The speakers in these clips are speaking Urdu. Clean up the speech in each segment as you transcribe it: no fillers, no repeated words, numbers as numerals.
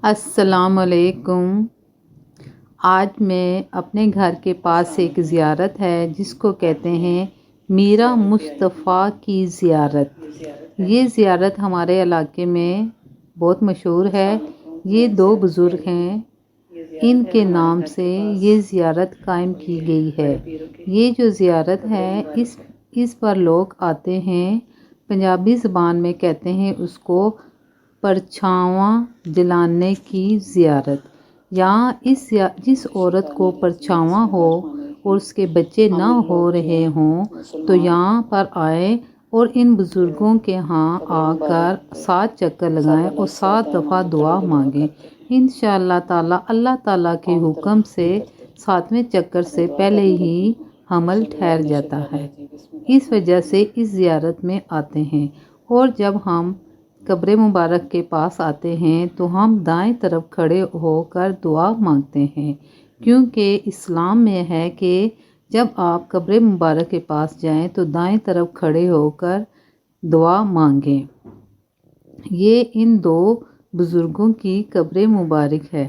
السلام علیکم۔ آج میں اپنے گھر کے پاس ایک زیارت ہے جس کو کہتے ہیں میرا مصطفیٰ کی زیارت۔ یہ زیارت ہمارے علاقے میں بہت مشہور ہے۔ یہ دو بزرگ ہیں، ان کے نام سے یہ زیارت قائم کی گئی ہے۔ یہ جو زیارت ہے اس پر لوگ آتے ہیں، پنجابی زبان میں کہتے ہیں اس کو پرچھاواں دلانے کی زیارت۔ یہاں جس عورت کو پرچھاواں ہو اور اس کے بچے نہ ہو رہے ہوں تو یہاں پر آئے اور ان بزرگوں کے ہاں آ کر 7 چکر لگائیں اور 7 دفعہ دعا مانگیں۔ انشاءاللہ تعالی اللہ تعالیٰ کے حکم سے 7ویں چکر سے پہلے ہی حمل ٹھہر جاتا ہے۔ اس وجہ سے اس زیارت میں آتے ہیں، اور جب ہم قبر مبارک کے پاس آتے ہیں تو ہم دائیں طرف کھڑے ہو کر دعا مانگتے ہیں، کیونکہ اسلام میں ہے کہ جب آپ قبر مبارک کے پاس جائیں تو دائیں طرف کھڑے ہو کر دعا مانگیں۔ یہ ان دو بزرگوں کی قبر مبارک ہے۔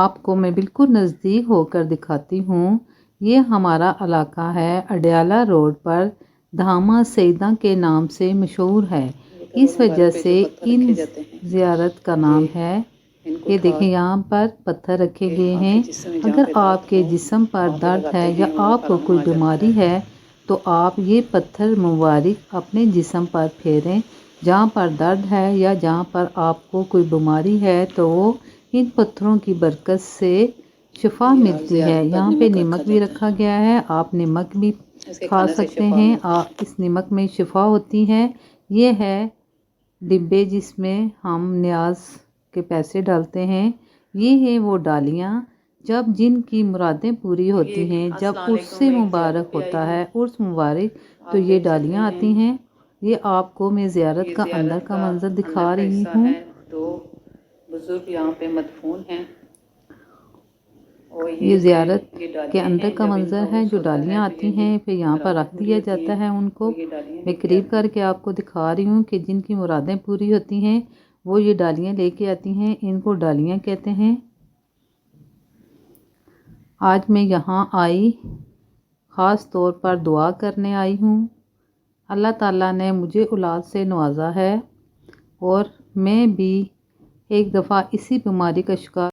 آپ کو میں بالکل نزدیک ہو کر دکھاتی ہوں۔ یہ ہمارا علاقہ ہے، اڈیالہ روڈ پر دھاما سیدہ کے نام سے مشہور ہے۔ اس وجہ سے ان زیارت کا نام ہے۔ یہ دیکھیں یہاں پر پتھر رکھے گئے ہیں۔ اگر آپ کے جسم پر درد ہے یا آپ کو کوئی بیماری ہے تو آپ یہ پتھر مبارک اپنے جسم پر پھیریں۔ جہاں پر درد ہے یا جہاں پر آپ کو کوئی بیماری ہے تو وہ ان پتھروں کی برکت سے شفا ملتی ہے۔ یہاں پہ نمک بھی رکھا گیا ہے، آپ نمک بھی کھا سکتے ہیں، اس نمک میں شفا ہوتی ہے۔ یہ ہے ڈبے جس میں ہم نیاز کے پیسے ڈالتے ہیں۔ یہ ہیں وہ ڈالیاں جب جن کی مرادیں پوری ہوتی ہیں، جب عرس مبارک ہوتا ہے، عرس مبارک تو یہ ڈالیاں آتی ہیں۔ یہ آپ کو میں زیارت کا اندر کا منظر دکھا رہی ہوں۔ دو بزرگ یہاں پہ مدفون ہیں۔ یہ زیارت کے اندر کا منظر ہے، جو ڈالیاں آتی ہیں پھر یہاں پر رکھ دیا جاتا ہے ان کو۔ میں قریب کر کے آپ کو دکھا رہی ہوں کہ جن کی مرادیں پوری ہوتی ہیں وہ یہ ڈالیاں لے کے آتی ہیں، ان کو ڈالیاں کہتے ہیں۔ آج میں یہاں آئی خاص طور پر دعا کرنے آئی ہوں۔ اللہ تعالیٰ نے مجھے اولاد سے نوازا ہے، اور میں بھی ایک دفعہ اسی بیماری کا شکار